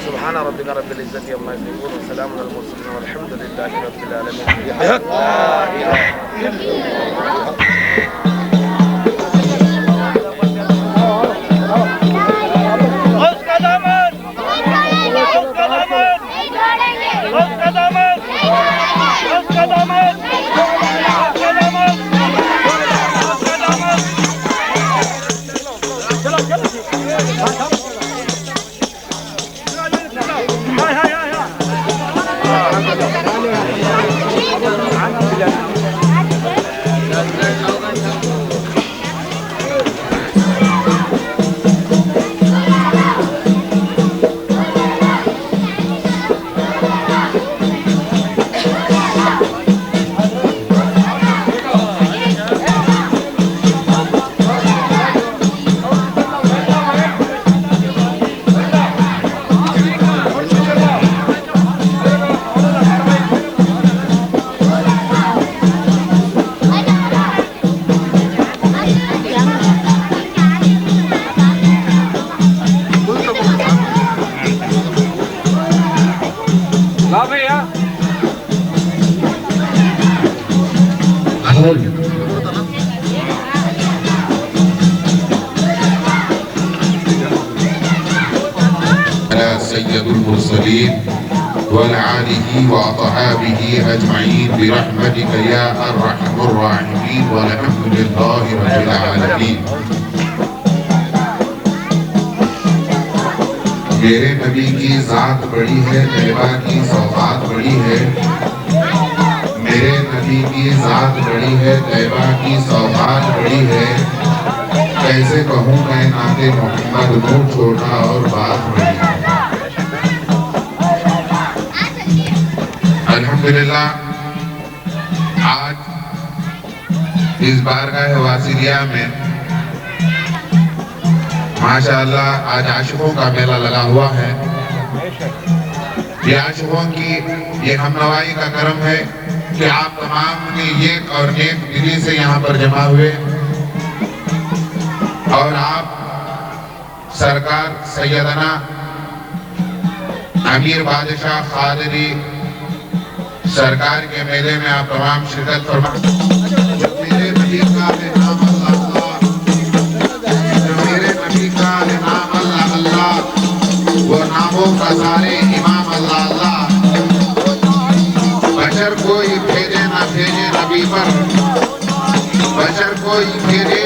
سبحان ربك رب العزة عما يصفون وسلام على المرسلين والحمد لله رب العالمين. لا إله إلا الله. سيد المرسلين وعلى وأصحابه أجمعين برحمتك يا أرحم الراحمين والحمد لله رب العالمين. میرے نبی کی ذات بڑی ہے، طیبہ کی سوغات بڑی ہے. میرے نبی کی ذات بڑی ہے، طیبہ کی سوغات بڑی ہے. کیسے کہوں میں نعت محمد نور چھوٹا اور بات بڑی ہے. الحمدللہ آج اس بارگاہ واصلیہ میں ماشاءاللہ آج عاشقوں کا میلہ لگا ہوا ہے. یہ عاشقوں کی یہ ہم نوائی کا کرم ہے کہ آپ تمام نے ایک اور نیک دلی سے یہاں پر جمع ہوئے اور آپ سرکار سیدنا امیر بادشاہ قادری سرکار کے میلے میں آپ تمام شرکت فرمائیں. جو میرے نبی کا ہے نام اللہ اللہ، جو میرے نبی کا ہے نام اللہ اللہ، وہ ناموں کا سارے امام اللہ اللہ. بشر کوئی بھیجے نہ بھیجے نبی پر، بشر کوئی بھیجے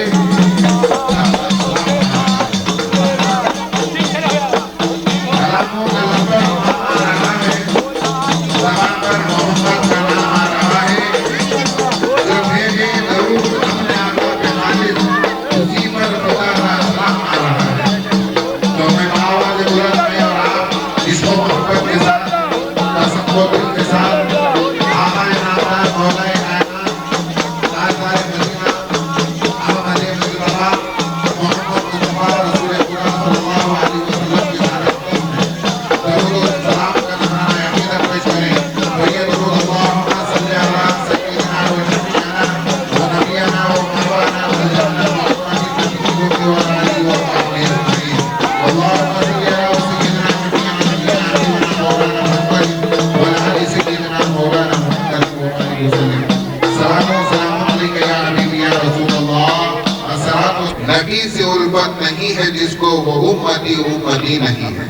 نبی سے الفت نہیں ہے جس کو وہ امتی امتی نہیں ہے.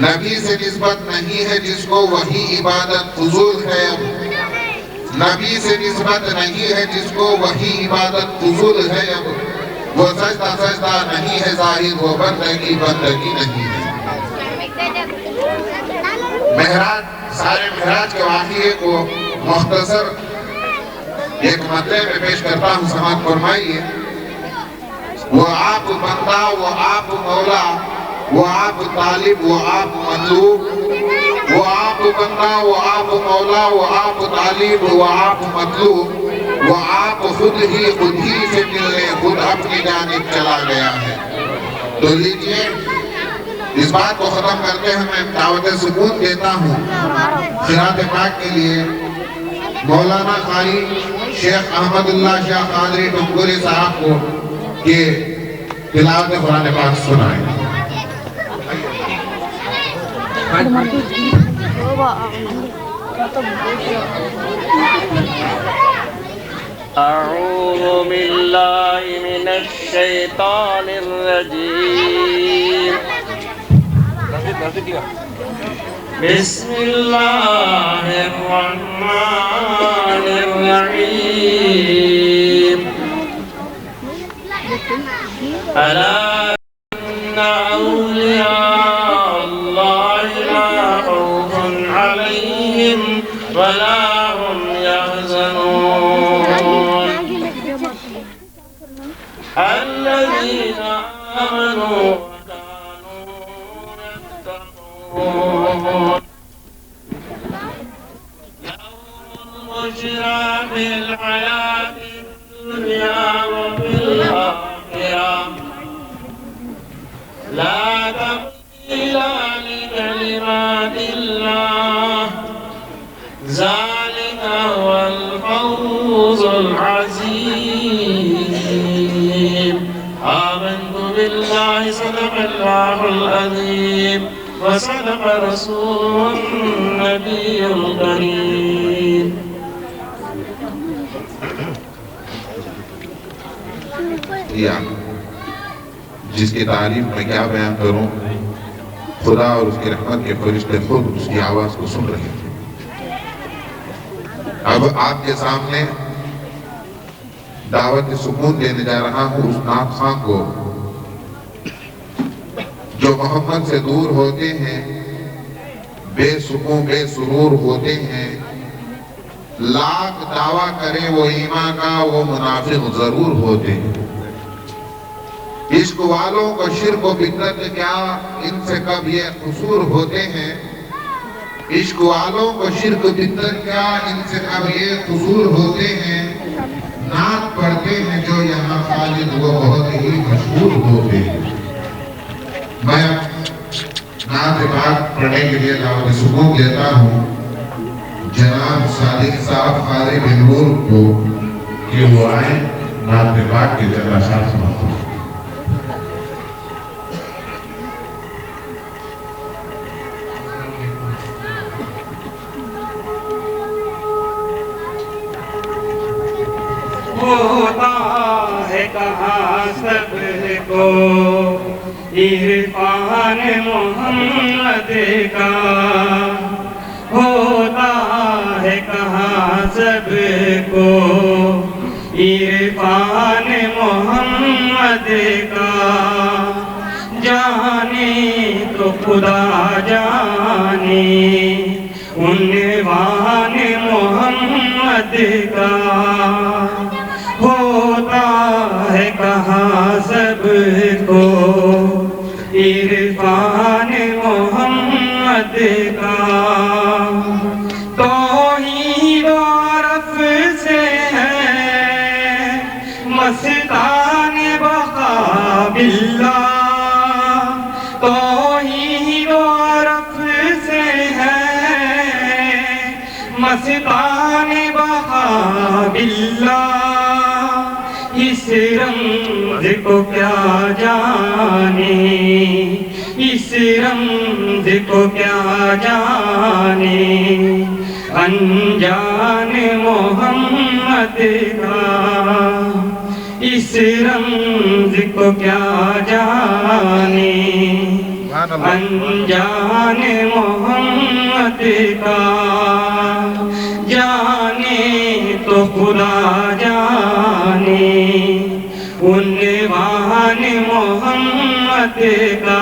نبی سے نسبت نہیں ہے جس کو وہی عبادت فضول ہے. نبی سے نسبت نہیں ہے جس کو وہی عبادت فضول ہے. اب وہ سجدہ سجدہ نہیں ہے زاہد، وہ بندگی بندگی نہیں ہے. مہراج سارے مہراج کے واقعے کو مختصر ایک مطلع میں پیش کرتا ہوں، سماعت فرمائیے. وہ آپ بندہ، وہ آپ مولا، وہ آپ طالب، وہ آپ مطلوب. وہ آپ بندہ، وہ آپ مولا، وہ آپ طالب، وہ آپ مطلوب. وہ آپ خود ہی سے ملنے خود اپنی جانب چلا گیا ہے. تو لیجئے اس بات کو ختم کرتے ہیں میں دعوت سکون دیتا ہوں قرات پاک کے لیے مولانا قاری شیخ احمد اللہ شاہ قادری ٹنگوری صاحب کو کہ تلاوت قرآن پاک سنائیں. أعوذ بالله من الشيطان الرجيم بسم الله الرحمن الرحيم ألا إن أولياء الله لا خوف عليهم ولا هم يحزنون الذين آمنوا وكانوا يتقون لهم البشرى في الحياة الدنيا وفي الآخرة لا تبديل لكلمات الله ذلك هو الفوز العظيم آمنت بالله صدق الله العظيم وصدق رسول النبي الكريم جس کی تعریف میں کیا بیان کروں خدا اور اس کی رحمت کے فرشتے خود اس کی آواز کو سن رہے تھے اب آپ کے سامنے دعوت سکون دینے جا رہا ہوں اس نعت خواں کو جو محمد سے دور ہوتے ہیں بے سکون بے سرور ہوتے ہیں لاکھ دعویٰ کریں وہ ایمان کا وہ منافق ضرور ہوتے ہیں عشق والوں کو شرک و بدعت کیا ان سے کب یہ قصور ہوتے ہیں عشق والوں کو شرک و بدعت کیا ان سے کب یہ قصور ہوتے ہیں نعت پڑھتے ہیں جو یہاں خالد وہ بہت ہی مشہور ہوتے ہیں میں نعت پاک پڑھنے کے لیے دعوت سکون دیتا ہوں جناب صادق صاحب قاری بن نور کو کہ وہ آئیں نعت پاک کے جلسات سناتے ہیں ہوتا ہے کہاں سب کو عرفان محمد کا ہوتا ہے کہاں سب کو عرفان محمد کا جانے تو خدا جانے عنوان محمد کا ہوتا ہے کہاں سب کو عرفان محمد کا توحید و عرف سے ہے مستان بقا باللہ توحید و عرف سے ہے مستان بقا باللہ اس رمز کو کیا جانے اس رمز کو کیا جانے انجان محمد کا اس رمز کو کیا جانے انجان محمد کا جانے تو خدا جانے عنوان محمد کا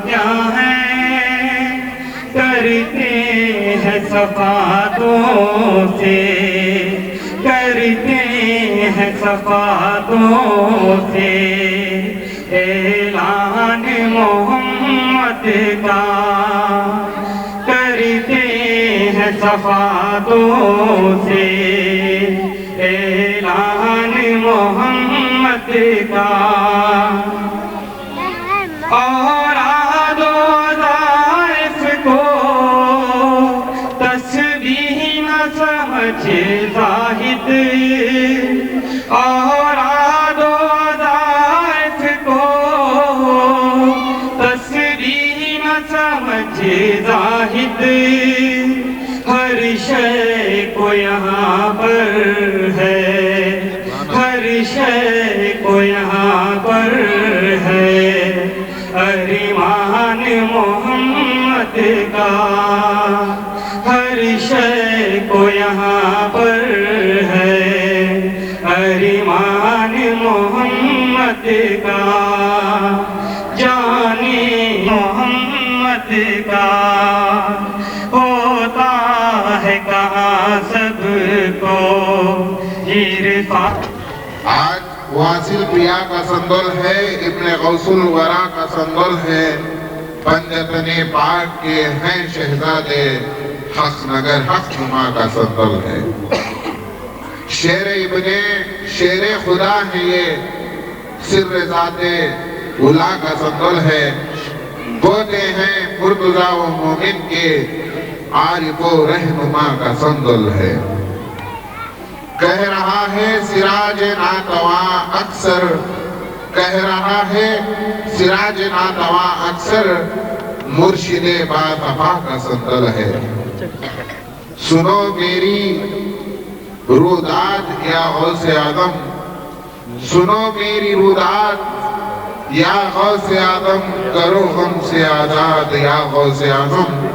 کیا ہے کرتے ہیں صفاتوں سے کرتے ہیں صفاتوں سے اعلان محمد کا کرتے ہیں صفاتوں سے اعلان محمد کا اور وظائف کو تسبیح نہ سمجھ زاہد اور وظائف کو تسبیح زاہد ہر شے کو یہاں پر ہے، ہر شے کو یہاں پر ہے، ارمان محمد کا ہر شے کو یہاں پر ہے، ارمان محمد کا جانے محمد کا ہوتا ہے کہاں سب کو عرفاں۔ آج واصل پیا کا سندل ہے، ابن غوث الورا کا سندل ہے، پنجتن پاک کے ہیں شہزادے، حق نگر حق نما کا سندل ہے۔ شیر ابن شیر خدا ہے یہ، سر ذات اولا کا سندل ہے، بوتے ہیں مرتضیٰ و مومن کے، عارف و رہنما کا سندل ہے۔ کہہ رہا ہے سراج ناتواں اکثر، کہہ رہا ہے سراج ناتواں اکثر، مرشد باطفا کا سندل ہے۔ سنو میری روداد یا غوث اعظم، سنو میری روداد یا غوث اعظم، کرو ہم سے آزاد یا غوث اعظم،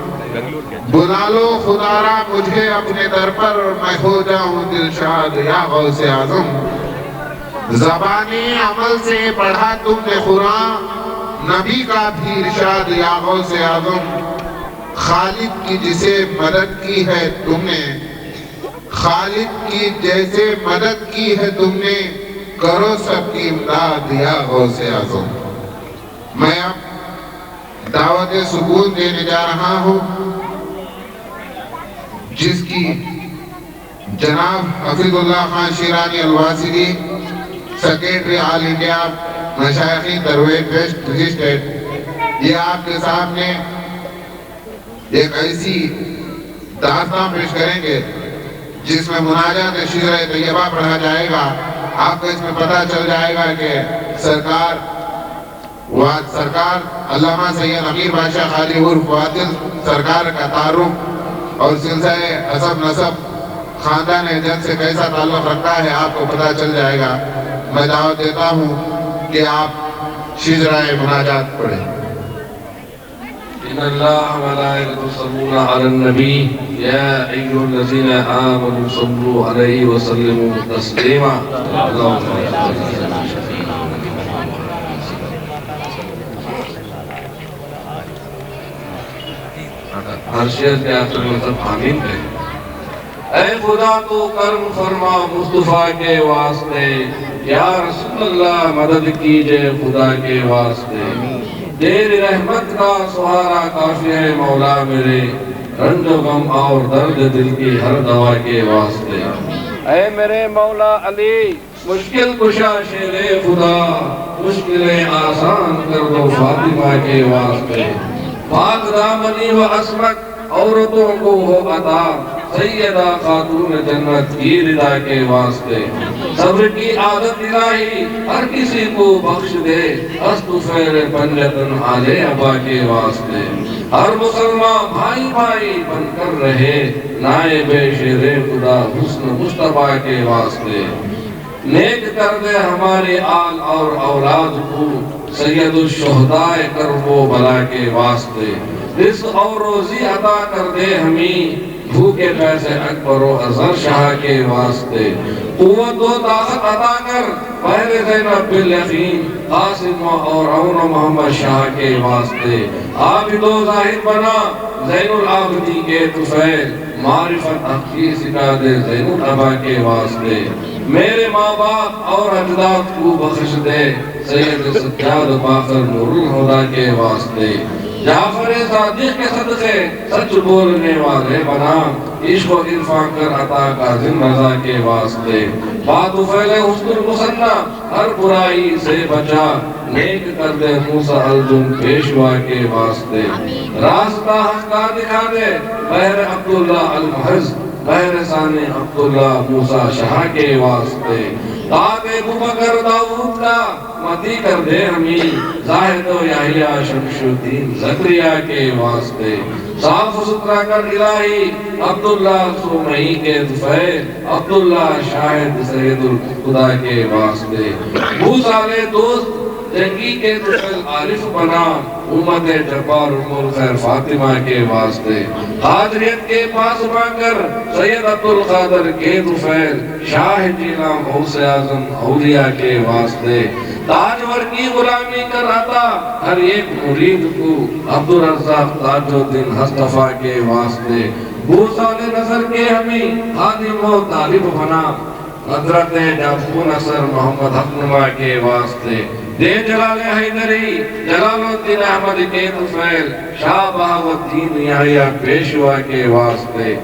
بلا لو خدا را مجھے اپنے در پر، میں ہو جاؤں دلشاد یا غوث اعظم۔ زبانی عمل سے پڑھا تم نے قرآن، نبی کا بھی ارشاد یا غوث اعظم، خالق کی جسے مدد کی ہے تم نے، خالق کی جیسے مدد کی ہے تم نے، کرو سب کی امداد یا غوث اعظم۔ میں اب دعوت سکون دینے جا رہا ہوں، جس کی جناب حفیظ اللہ خان شیرانی الواسری، سیکریٹری آل انڈیا مشائخی درویش ویسٹ اسٹیٹ، یہ آپ کے سامنے ایک ایسی داستان پیش کریں گے جس میں مناجات شجرہ طیبہ پڑھا جائے گا۔ آپ کو اس میں پتہ چل جائے گا کہ سرکار علامہ سید امیر بادشاہ خادری عرف عادل سرکار کا تعارف اور سلسلہ حسب نسب خاندان جن سے کیسا تعلق رکھتا ہے، آپ کو پتہ چل جائے گا۔ میں دعوت دیتا ہوں کہ آپ شجرہ مناجات پڑھیں۔ ان اللہ وملائکتہ یصلون علی النبی یا ایھا الذین آمنوا صلوا علیہ وسلموا تسلیما۔ ہر شعر کے آخر میں سب آمین کہیں۔ اے خدا تو کرم فرما مصطفیٰ کے واسطے، یا رسول اللہ مدد کیجئے خدا کے واسطے، تیری رحمت کا سہارا کافی ہے مولا میرے، رنج و غم اور درد دل کی ہر دوا کے واسطے۔ اے میرے مولا علی مشکل کشا شیر خدا، مشکلیں آسان کر دو فاطمہ کے واسطے۔ پاک دامنی و عصمت عورتوں کو ہو عطا، سیدہ خاتون جنت کی رضا کے واسطے۔ صبر کی عادت الہی ہر کسی کو بخش دے، است فیر پنجتن آل ابا کے واسطے۔ ہر مسلمان بھائی بھائی بن کر رہے، نائب شیر خدا حسن مصطفیٰ کے واسطے۔ نیک کر دے ہمارے آل اور اولاد کو، سید الشہداء کر وہ بلا کے واسطے۔ رزق اور روزی عطا کر دے ہمیں، بھوکے پیسے اکبر و اظہر شاہ کے واسطے۔ قوت و طاقت عطا کر پہلے زینب بالیقین، قاسم اور عون محمد شاہ کے واسطے۔ عابد و زاہد بنا زین العابدین کے طفیل، معرفت حق کی سکھا دے زین العبا کے واسطے۔ میرے ماں باپ اور اجداد کو بخش دے، سید سجاد باقر نور الہدیٰ کے واسطے۔ جعفر صادق کے صدقے سچ بولنے والے بنا، عشق و عرفان کر عطا کاظم رضا کے واسطے۔ بات پھیلے حسن المثنیٰ ہر برائی سے بچا، نیک کر دے موسیٰ الجن پیشوا کے واسطے۔ راستہ حق کا دکھا دے بحر عبداللہ المحض، بحر ثانی عبداللہ موسیٰ شاہ کے واسطے۔ داد ابوبکر داؤد کا خدا متی کر دے ہمیں زاہد و یحییٰ شمس الدین زکریا کے واسطے صاف ستھرا کر الہی عبداللہ سومئی کے طفیل عبداللہ شاہد سید الخدا کے واسطے موسیٰ علیہ دوست جنگی کے طفیل عارف بنا امت جبار عمر خیر فاطمہ کے واسطے قادریت کے پاس مانگر سید عبدالقادر کے طفیل شاہ جیلان غوث اعظم اولیاء کے واسطے تاجور کی غلامی کر آتا ہر ایک مرید کو عبدالرزاق تاج الدین ہستفا کے واسطے بوسال نصر کے ہمیں خادم و طالب بنا حضرت جعفر نصر محمد حقنما کے واسطے دے جلال حیدری جلال الدین احمد کے طفیل شاہ بہاوالدین یحییٰ پیشوا کے واسطے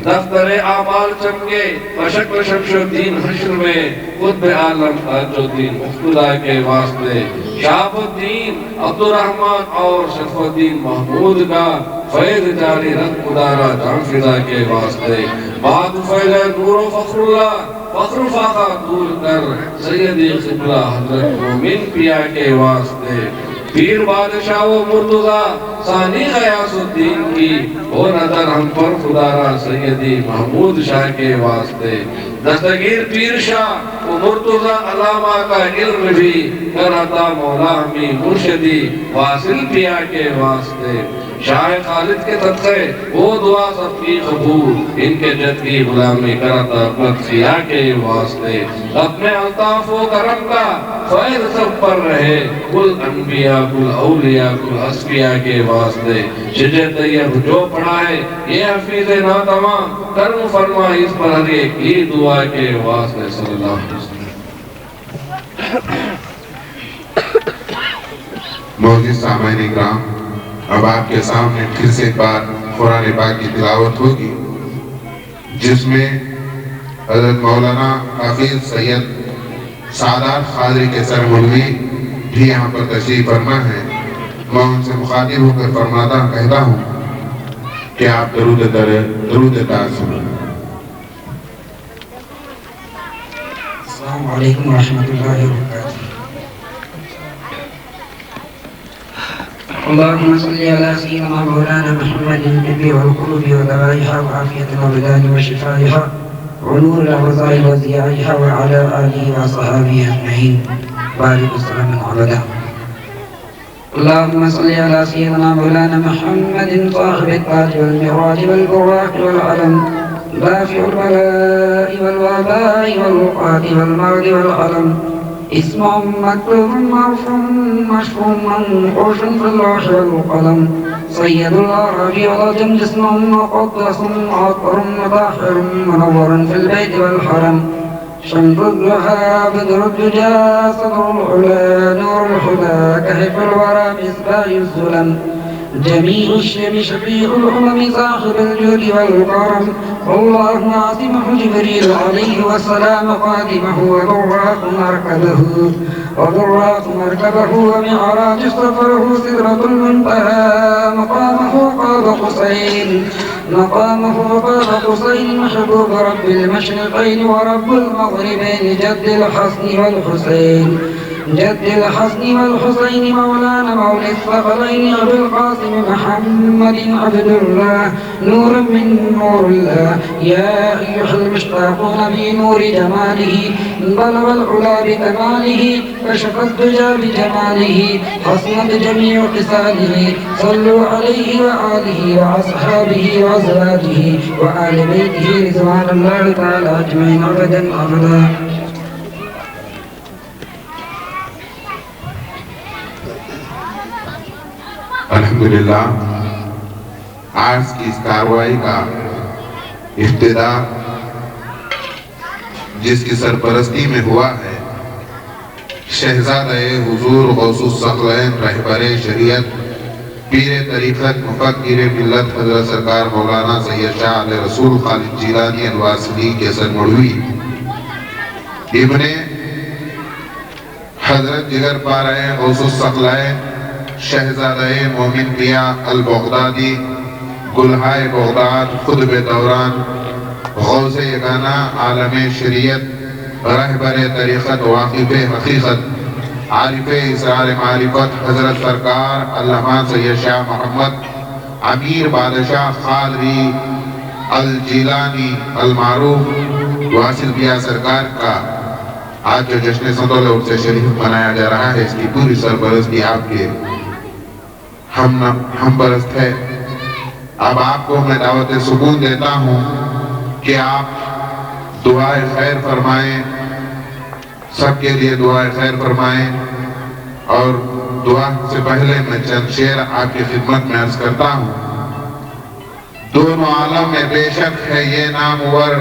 دفتر اعمال چمکے بشکل شمس الدین حشر میں قطب عالم تاج الدین مفتدہ کے واسطے شہاب الدین عبدالرحمن اور شرف الدین محمود کا فیض جاری رد مدارہ جانفدہ کے واسطے بعد فیض نور و فخر اللہ فخر فاقہ دور کر سیدی قبلہ حضرت مومن پیا کے واسطے پیر بادشاہ و مرتضیٰ ثانی غیاث الدین کی وہ نظر ہم پر خدارہ سیدی محمود شاہ کے واسطے دستگیر پیر شاہ و مرتضیٰ علامہ کا علم بھی کرتا مولا ہمیں مرشدی واصل پیا کے واسطے شاہ خالد کے صدقے وہ دعا سب کی قبول ان کے جد کی غلامی کرتا قدسیہ کے واسطے اپنے الطاف و کرم کا فیض سب پر رہے کل انبیاء کل اولیاء کل اسفیاء کے واسطے شج طیب جو پڑھا ہے یہ حفیظ ناتمام کرم فرما اس پر ہر ایک کی دعا کے واسطے صلی اللہ علیہ وسلم. معزز سامعین اکرام، اب آپ کے سامنے پھر سے ایک بار قرآن پاک کی تلاوت ہوگی جس میں حضرت مولانا حافظ سید سعادت قادری کے سر مولوی بھی یہاں پر تشریف فرما ہے. میں ان سے مخاطب ہو کر کہتا ہوں کہ آپ درود تاج سنیں. السلام علیکم ورحمۃ اللہ وبرکاتہ. اللهم صل على سيدنا مولانا محمد النبي والقلوب ودوائها وعافية الأبدان وشفائها ونور الأبصار وضياعها وعلى آله وصحبه أجمعين بارك السلام عبدا. اللهم صل على سيدنا مولانا محمد صاحب التاج والمعراج والبراق والعلم دافع البلاء والوباء والوقات والمرض والعلم اسم مكتوب مرفوع مشفوع منقوش في اللوح والقلم سيد العرب والعجم جسم مقدس عطر مطهر منور في البيت والحرم شمس الضحى بدر الدجى صدر العلا نور الهدى كهف الورى مصباح الظلم جميع الشم شفيع الأمم صاحب الجود والكرم الله عاصمه جبريل عليه والسلام قادمه وبراق مركبه ومعراج سفره سدرة المنتهى مقامه قاب قوسين محبوب رب المشرقين ورب المغربين جد الحسن والحسين مولانا مولى الثقلين أبي القاسم محمد عبد الله نور من نور الله يا أيها المشتاقون بنور جماله بلغ العلا بكماله كشف الدجى بجماله حسن بجميع خصاله صلوا عليه وآله وأصحابه وأزواجه وآل بيته رضوان الله تعالى أجمعين أبدا أبدا. الحمدللہ آج کی اس کارروائی کا ابتدا جس کی سرپرستی میں ہوا ہے شہزادہ حضور غوث الثقلین رہبر شریعت پیر طریقت مفکر ملت حضرت سرکار مولانا سید شاہ علیہ رسول خالد جیلانی الواسلی کے سر مڑوی ابن حضرت جگر پارہ غوث الثقلین شہزادہ مومن پیا البغدادی گلہائے بغداد خطب دوران غوث یگانہ عالم شریعت رہبر طریقت واقف حقیقت عارف اسرار معرفت حضرت سرکار علامہ سید شاہ محمد امیر بادشاہ قادری الجیلانی المعروف واصل بیا سرکار کا آج جو جشن سنتول عرص شریف منایا جا رہا ہے، اس کی پوری سرپرستی آپ کے ہم پرست ہے۔ اب آپ کو میں دعوت سکون دیتا ہوں کہ آپ دعائے خیر فرمائیں، سب کے لیے دعائے خیر فرمائیں، اور دعا سے پہلے میں چند شعر آپ کی خدمت میں عرض کرتا ہوں۔ دونوں عالم میں بے شک ہے یہ نامور،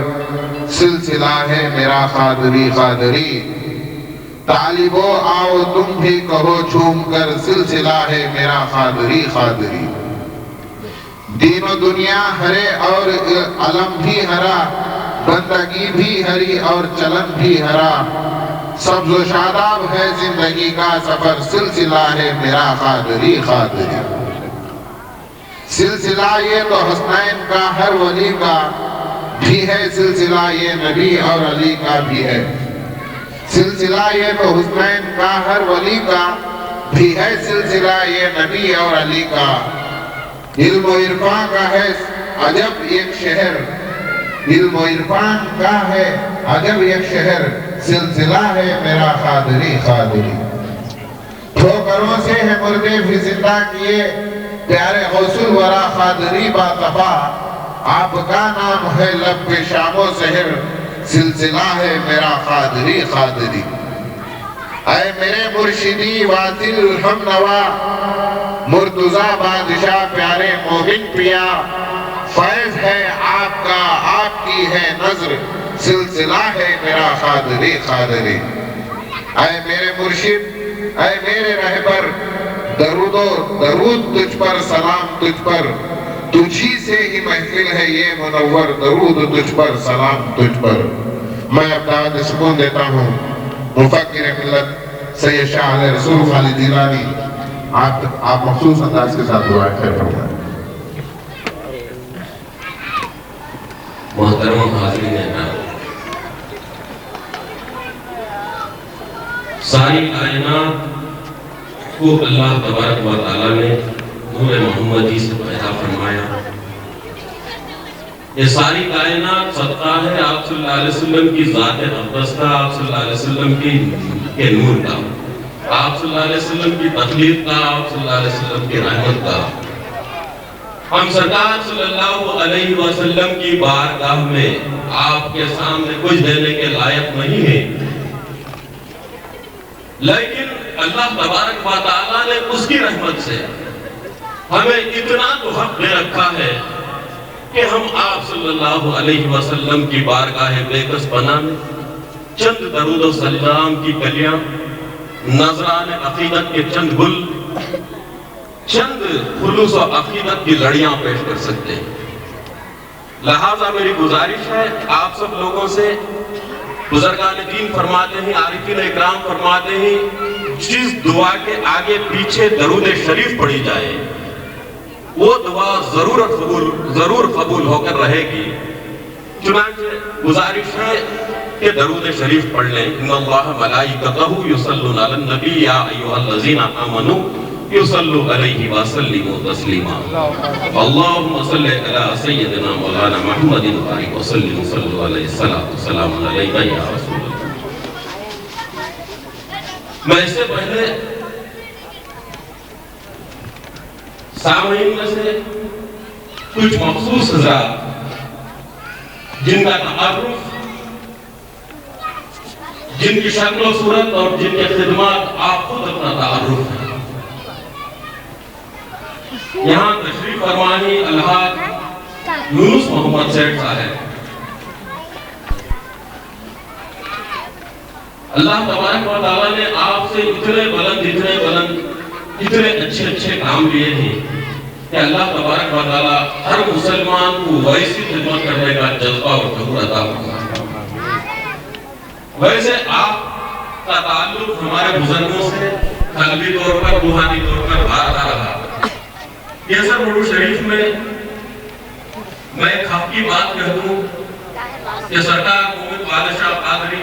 سلسلہ ہے میرا قادری قادری، طالبو آؤ تم بھی کہو جھوم کر، سلسلہ ہے میرا قادری قادری۔ دین و دنیا ہرے اور علم بھی ہرا، بندگی بھی ہری اور چلن بھی ہرا، سبز و شاداب ہے زندگی کا سفر، سلسلہ ہے میرا قادری قادری۔ سلسلہ یہ تو حسنین کا ہر ولی کا بھی ہے، سلسلہ یہ نبی اور علی کا بھی ہے، سلسلہ یہ تو حسنین کا ہر ولی کا بھی ہے، سلسلہ یہ نبی اور علی کا۔ علم و عرفان کا ہے عجب ایک شہر، علم و عرفان کا ہے عجب ایک شہر، سلسلہ ہے میرا قادری قادری۔ ٹھوکروں سے ہے مردے بھی زندہ کیے، پیارے غوث الورا قادری باطبع، آپ کا نام ہے لب پہ شام و سحر، سلسلہ ہے میرا قادری قادری۔ اے میرے مرشدی واصل ہم نوا، مرتضی بادشاہ پیارے مومن پیا، فیض ہے آپ کا آپ کی ہے نظر، سلسلہ ہے میرا قادری قادری۔ اے میرے مرشد اے میرے رہبر، درود تجھ پر سلام تجھ پر، تجھی سے ہی محفل ہے یہ منور، درود تجھ پر سلام تجھ پر۔ میں اب دعوت سکون دیتا ہوں مفکر ملت سید شاہ علیہ رسول خالد جیلانی، آپ مخصوص انداز کے ساتھ دعا خیر فرمائیں۔ محترم حاضرین اعزاز، ساری کائنات کو اللہ تبارک و تعالیٰ نے نور محمدی سے پیدا فرمایا۔ یہ ساری کائنات صدقہ ہے آپ صلی اللہ علیہ وسلم کی ذات اقدس کا، آپ صلی اللہ علیہ وسلم کے نور کا، آپ صلی اللہ علیہ وسلم کی تخلیق کا، آپ صلی اللہ علیہ وسلم کی رحمت کا۔ ہم سرکار صلی اللہ علیہ وسلم کی بارگاہ میں آپ کے سامنے کچھ دینے کے لائق نہیں ہیں، لیکن اللہ تبارک و تعالیٰ نے اس کی رحمت سے ہمیں اتنا تو حق دے رکھا ہے کہ ہم آپ صلی اللہ علیہ وسلم کی بارگاہ بےکس پناہ میں چند درود و سلام کی کلیاں، نذران عقیدت کے چند گل، چند خلوص و عقیدت کی لڑیاں پیش کر سکتے ہیں۔ لہٰذا میری گزارش ہے آپ سب لوگوں سے، بزرگان دین فرماتے ہیں، عارفین اکرام فرماتے ہیں، جس دعا کے آگے پیچھے درود شریف پڑھی جائے وہ دعا ضرور قبول ہو کر رہے گی۔ چنانچہ گزارش ہے کہ درود شریف پڑھ لیں۔ ان اللہ ملائکتہ یصلون علی النبی یا ایھا الذین آمنوا یصلوا علیہ وسلموا تسلیما۔ اللہم صلی علی سیدنا مولانا محمد وآلہ وسلم، صلوا علیہ السلام علیک یا رسول اللہ۔ میں اس سے پہلے سامعین میں سے کچھ مخصوص حضرات جن کا تعارف، جن کی شکل و صورت اور جن کے خدمات آپ خود اپنا تعارف ہے، یہاں تشریف فرمانی الحاج یونس محمد سیٹھ صاحب۔ اللہ تبارک و تعالیٰ نے آپ سے اتنے بلند اتنے اچھے کام لیے ہیں کہ اللہ تبارک و تعالیٰ ہر مسلمان کو ویسی خدمت کرنے کا جذبہ اور شعور عطا فرمائے۔ ویسے آپ کا تعلق ہمارے بزرگوں سے قلبی طور پر، روحانی طور پر بھارتا رہا۔ کیسر مڑو شریف میں ایک حق کی بات کہہ دوں کہ سرکار مومن بادشاہ قادری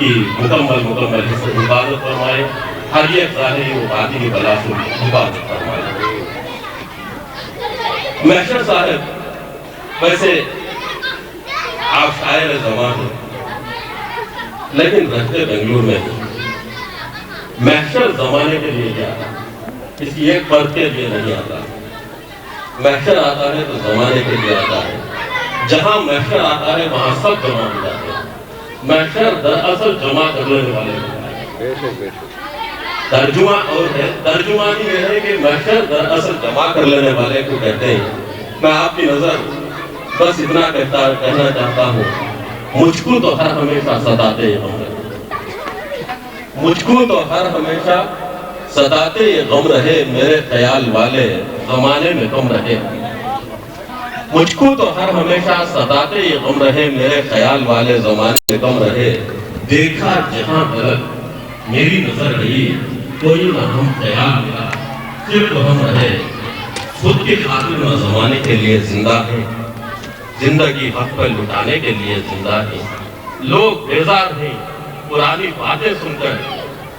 کی مکمل حفاظت فرمائے، ہر ایک ظاہری و باطنی بلا سے حفاظت فرمائے۔ محشر صاحب ویسے آپ شاعر زمان ہیں لیکن رہتے بنگلور میں ہیں۔ محشر زمانے کے لیے کیا آتا، اس کی ایک فرد کے لیے نہیں آتا۔ محشر آتا ہے تو زمانے کے لیے آتا ہے، جہاں محشر آتا ہے وہاں سب جمع ہو جاتے ہیں۔ محشر دراصل جمع کرنے والے ترجمہ اور ہے، ترجمانی یہ ہے کہ محشر دراصل جمع کر لینے والے کو کہتے ہیں۔ میں آپ کی نظر بس اتنا کہنا چاہتا ہوں، مجھ کو تو ہر ہمیشہ ستاتے یہ غم رہے، مجھ کو تو ہر ہمیشہ ستاتے یہ غم رہے، میرے خیال والے زمانے میں کم رہے۔ مجھ کو تو ہر ہمیشہ ستاتے یہ غم رہے، میرے خیال والے زمانے میں کم رہے۔ دیکھا جہاں غلط میری نظر رہی، کوئی نہ ہم خیال ملا، صرف ہم رہے۔ خود کی خاطر نہ زمانے کے لیے زندہ ہیں، زندگی حق پر لٹانے کے لیے زندہ ہیں۔ لوگ بیزار ہیں پرانی باتیں سن کر،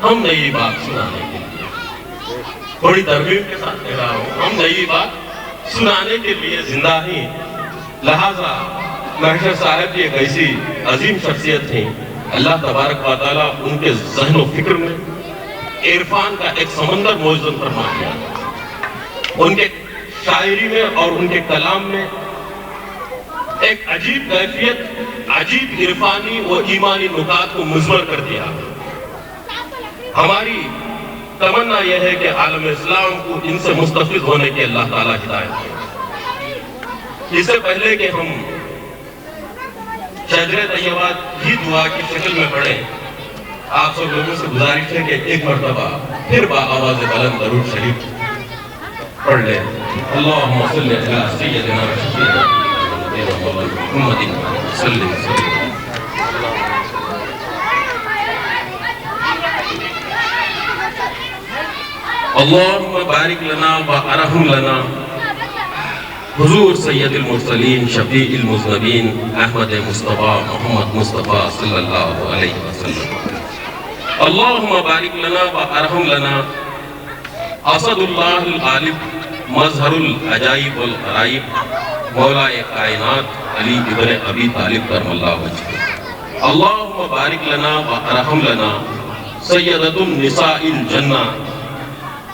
ہم نئی بات سنانے کے لیے، بڑی ترغیب کے ساتھ کہہ رہا ہوں، ہم نئی بات سنانے کے لیے زندہ ہیں۔ لہٰذا محشر صاحب کی ایک ایسی عظیم شخصیت ہیں، اللہ تبارک و تعالیٰ ان کے ذہن و فکر میں عرفان کا ایک سمندر موجود فرما دیا۔ ان کے شاعری میں اور ان کے کلام میں ایک عجیب کیفیت، عجیب عرفانی و ایمانی نکات کو مزمر کر دیا۔ ہماری تمنا یہ ہے کہ عالم اسلام کو ان سے مستفید ہونے کی اللہ تعالیٰ ہدایت دے۔ اس سے پہلے کہ ہم شجرِ طیبات ہی دعا کی شکل میں پڑھیں، آپ سب لوگوں سے گزارش ہے کہ ایک مرتبہ پھر بآواز بلند درود شریف پڑھ لیں۔ اللہم صلی علی سیدنا محمد صلی اللہ علیہ وسلم۔ اللہم بارک لنا وارحم لنا حضور سید المرسلین شفیع المذنبین احمد مصطفیٰ محمد مصطفیٰ صلی اللہ علیہ وسلم۔ اللہم بارک لنا وارحم لنا اسد اللہ الغالب مظہر العجائب والغرائب مولا کائنات علی ابن ابی طالب کرم اللہ وجہہ۔ اللہم بارک لنا وارحم لنا سیدۃ النساء الجنہ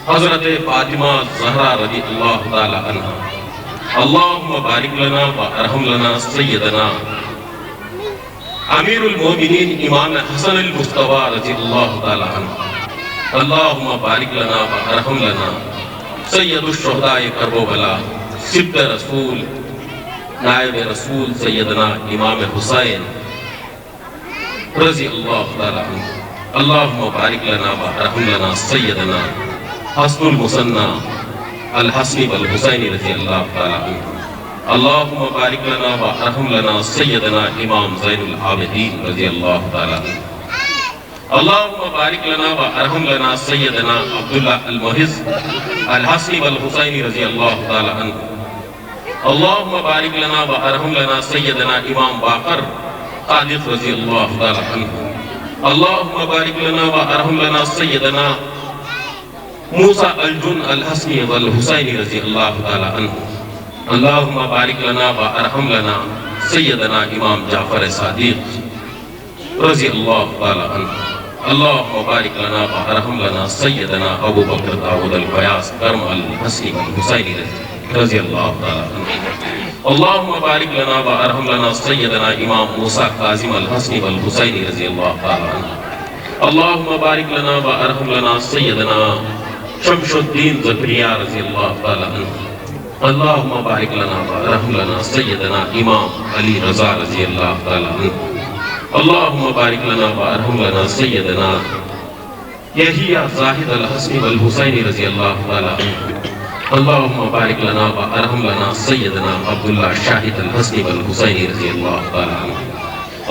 حضرت فاطمہ زہرا رضی اللہ تعالی عنہ۔ اللہم بارک لنا وارحم لنا سیدنا امیر المومنین امام حسن المصطفیٰ رضی اللہ تعالی عنہ۔ اللہم بارک لنا وارحم لنا سید الشہداء کربلا سبط رسول نائب رسول سیدنا امام حسین رضی اللہ تعالی عنہ۔ اللہم بارک لنا وارحم لنا سیدنا حسن المثنى الحسن والحسین رضی اللہ تعالی عنہ۔ اللہم بارک لنا وارحم لنا سیدنا امام زین العابدین رضی اللہ تعالی عنہ۔ اللہم بارک لنا وارحم لنا سیدنا عبداللہ المحض الحسن والحسین رضی اللہ تعالی عنہ۔ اللہم بارک لنا وارحم لنا سیدنا امام باقر صادق رضی اللہ تعالی عنہ۔ اللہم بارک لنا وارحم لنا سیدنا موسیٰ الجن الحسن والحسین رضی اللہ تعالی عنہ۔ اللہم بارک لنا وارحم لنا سیدنا امام جعفر صادق رضی اللہ تعالی عنہ۔ اللہم بارک لنا وارحم لنا سیدنا ابو بکر داؤد الفیاض کرم الحسن والحسین رضی اللہ تعالی عنہ۔ اللہم بارک لنا وارحم لنا سیدنا امام موسیٰ کاظم الحسن والحسین رضی اللہ تعالی عنہ۔ اللہم بارک لنا وارحم لنا سیدنا شمس الدین زکریا رضی اللہ تعالی عنہ۔ اللہم بارک لنا وارحم لنا سیدنا امام علی رضا رضی اللہ تعالی عنہ۔ اللہم بارک لنا وارحم لنا سیدنا یحییٰ زاہد الحسن والحسین رضی اللہ تعالی عنہ۔ اللہم بارک لنا وارحم لنا سیدنا عبداللہ شاہد الحسن والحسین رضی اللہ تعالی عنہ۔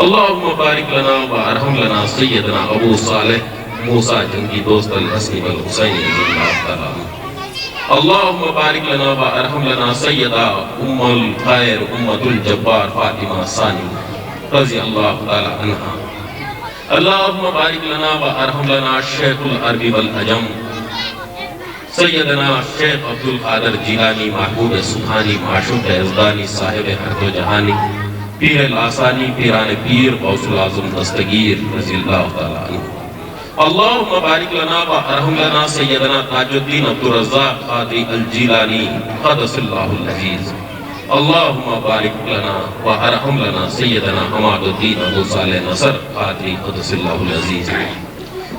اللہم بارک لنا وارحم لنا سیدنا ابو صالح موسیٰ جنگی دوست الحسن والحسین رضی اللہ تعالی عنہ۔ اللہم بارک لنا وارحم لنا سیدہ ام الخیر امت الجبار فاطمہ ثانی رضی اللہ تعالی عنہ۔ اللهم بارك لنا وارحم لنا شیخ العرب والعجم سیدنا شیخ عبد القادر جیلانی محبوب سبحانی معشوق یزدانی صاحب ہر و جہانی پیر الاسانی پیران پیر غوث العظم دستگیر رضی اللہ تعالیٰ عنہ اللهم بارك لنا وارحم لنا سيدنا تاج الدين عبد الرزاق قادری الجیلانی قدس اللہ العزیز اللهم بارك لنا وارحم لنا سيدنا حماد الدین ابو صالح نصر قادری قدس اللہ العزیز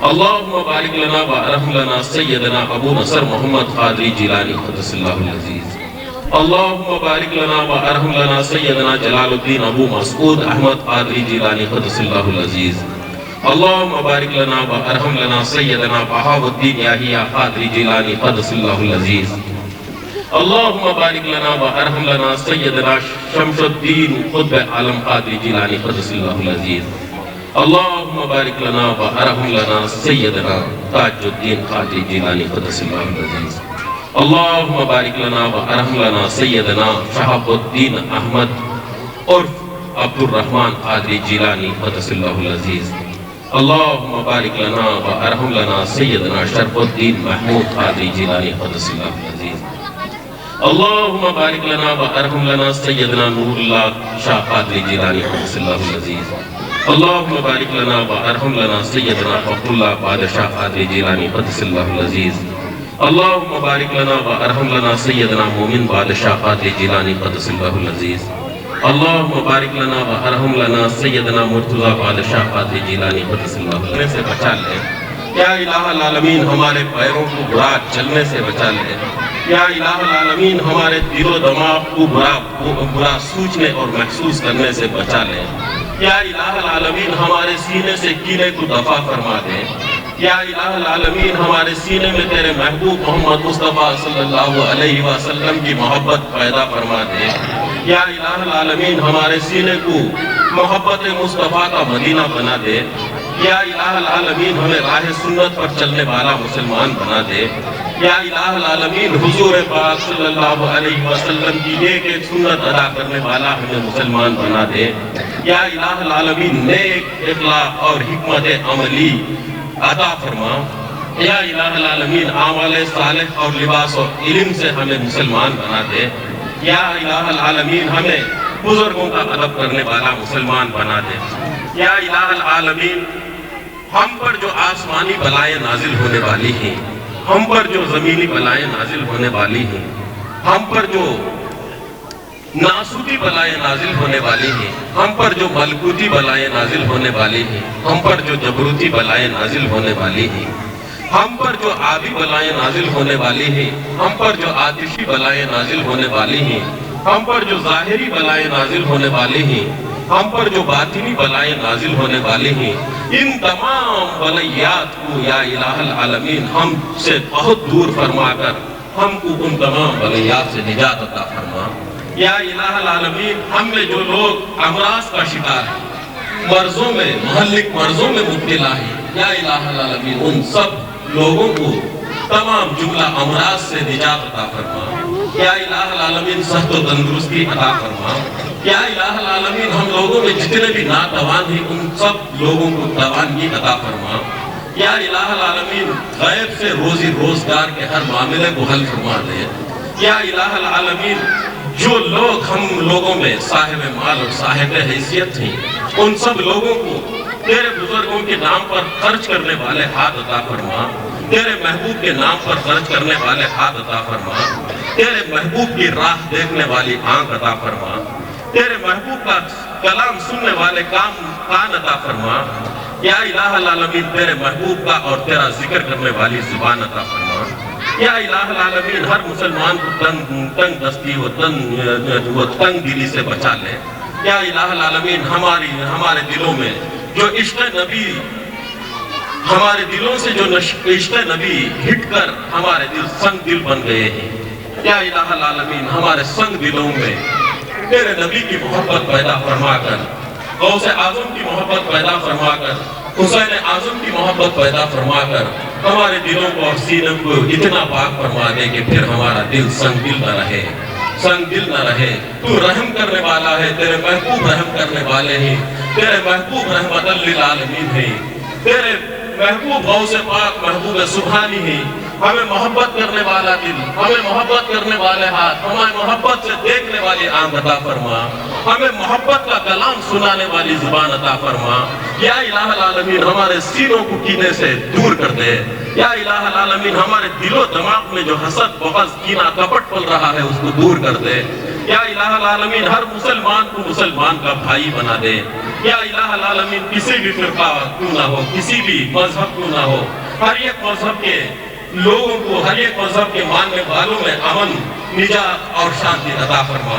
اللهم بارك لنا وارحم لنا سيدنا ابو نصر محمد قادری جیلانی قدس اللہ العزیز اللهم بارك لنا وارحم لنا سيدنا جلال الدین ابو مسعود احمد قادری جیلانی قدس اللہ العزیز اللهم بارك لنا وارحم لنا سيدنا بهاء الدين يحيى قادری جیلانی قدس اللہ العزیز اللهم بارك لنا وارحم لنا سيدنا شمس الدین قطب عالم قادری جیلانی قدس اللہ العزیز اللهم بارك لنا وارحم لنا سيدنا تاج الدین قادری جیلانی قدس اللہ العزیز اللهم بارك لنا وارحم لنا سيدنا شهاب الدین احمد عرف عبد الرحمن قادری جیلانی قدس اللہ العزیز اللهم بارك لنا وارحم لنا سيدنا شرف الدین محمود قادری جیلانی قدس اللہ العزیز اللهم بارك لنا وارحم لنا سيدنا نور اللہ شاہ قادری جیلانی قدس اللہ العزیز اللهم بارك لنا وارحم لنا سيدنا فخر اللہ بادشاہ قادری جیلانی قدس اللہ العزیز اللهم بارك لنا وارحم لنا سيدنا مومن بادشاہ قادری جیلانی قدس اللہ العزیز اللهم بارك لنا وارحم لنا سيدنا مرتضی بادشاہ قادری جیلانی قدس اللہ العزیز سے بچا لے یا الہ العالمین ہمارے پیروں کو برا چلنے سے بچا لے یا الہ العالمین ہمارے دل و دماغ کو برا سوچنے اور محسوس کرنے سے بچا لے یا الہ العالمین ہمارے سینے سے کینے کو دفع فرما دے یا الہ العالمین ہمارے سینے میں تیرے محبوب محمد مصطفیٰ صلی اللہ علیہ وسلم کی محبت پیدا فرما دے یا الہ العالمین ہمارے سینے کو محبت مصطفیٰ کا مدینہ بنا دے یا الہ العالمین ہمیں راہ سنت پر چلنے والا مسلمان بنا دے یا الہ العالمین حضور پاک صلی اللہ علیہ وسلم کی نیک ایک سنت ادا کرنے والا ہمیں مسلمان بنا دے یا الہ العالمین نیک اخلاق اور حکمت عملی عطا فرما یا الہ العالمین اعمال صالح اور لباس اور علم سے ہمیں مسلمان بنا دے یا الہ العالمین ہمیں بزرگوں کا ادب کرنے والا مسلمان بنا دے یا الہ العالمین ہم پر جو آسمانی بلائیں نازل ہونے والی ہیں ہم پر جو زمینی بلائیں نازل ہونے والی ہیں ہم پر جو ناسوتی بلائیں نازل ہونے والی ہیں ہم پر جو ملکوتی بلائیں نازل ہونے والی ہیں ہم پر جو جبروتی بلائیں نازل ہونے والی ہیں ہم پر جو آبی بلائیں نازل ہونے والی ہیں ہم پر جو آتشی بلائیں نازل ہونے والی ہیں ہم پر جو ظاہری بلائیں نازل ہونے والی ہیں ہم پر جو باطنی بلائیں نازل ہونے والی ہیں ان تمام بلیات کو یا الہ العالمین ہم سے بہت دور فرما کر ہم کو ان تمام بلیات سے نجات عطا فرما یا الہ العالمین ہم میں جو لوگ امراض کا شکار ہیں مرضوں میں مہلک مرضوں میں مبتلا ہیں یا الہ العالمین ان سب لوگوں کو تمام جملہ امراض سے نجات عطا فرما یا الہ العالمین صحت و تندرستی عطا فرما یا الہ العالمین ہم لوگوں میں جتنے بھی ناتوان ہیں ان سب لوگوں کو توانگی عطا فرما یا الہ العالمین غیب سے روزی روزگار کے ہر معاملے کو حل فرما دے یا الہ العالمین جو لوگ ہم لوگوں میں صاحب مال اور صاحب حیثیت ہیں ان سب لوگوں کو تیرے بزرگوں کے نام پر خرچ کرنے والے ہاتھ عطا فرما تیرے محبوب کے نام پر خرچ کرنے والے ہاتھ عطا فرما تیرے محبوب کی راہ دیکھنے والی آنکھ عطا فرما تیرے محبوب کا کلام سننے والے کان عطا فرما یا الہ العالمین تیرے محبوب کا اور تیرا ذکر کرنے والی زبان عطا فرما یا الہ العالمین ہر مسلمان کو تنگ دستی و تنگ دلی سے بچا لے یا الہ العالمین ہمارے دلوں میں جو عشق نبی ہمارے دلوں سے جو عشق نبی ہٹ کر ہمارے دل سنگ دل بن گئے ہیں یا الہ العالمین ہمارے سنگ دلوں میں تیرے نبی کی محبت پیدا فرما کر غوث اعظم کی محبت پیدا فرما کر حسین اعظم کی محبت پیدا فرما کر ہمارے دلوں کو اور سینوں کو اتنا پاک فرما دے کہ پھر ہمارا دل سنگ دل نہ رہے سنگ دل نہ رہے تو رحم کرنے والا ہے تیرے محبوب رحم کرنے والے ہیں تیرے محبوب رحمت للعالمین ہے، تیرے محبوب غوث پاک محبوب سبحانی ہے۔ ہمیں محبت کرنے والا دل، ہمیں محبت کرنے والے ہاتھ، ہمیں محبت سے دیکھنے والی آنکھ عطا فرما، ہمیں محبت کا کلام سنانے والی زبان عطا فرما۔ یا الہ العالمین ہمارے سینوں کو کینے سے دور کر دے۔ یا الہ العالمین ہمارے دل و دماغ میں جو حسد، بغض، کینہ، کپٹ پل رہا ہے اس کو دور کر دے۔ یا الہ العالمین ہر مسلمان کو مسلمان کا بھائی بنا دے۔ یا الہ العالمین کسی بھی فرقہ کیوں نہ ہو، کسی بھی مذہب کیوں نہ ہو، ہر ایک مذہب کے لوگوں کو، ہر ایک مذہب کے ماننے والوں میں امن، نجات اور شانتی عطا فرما۔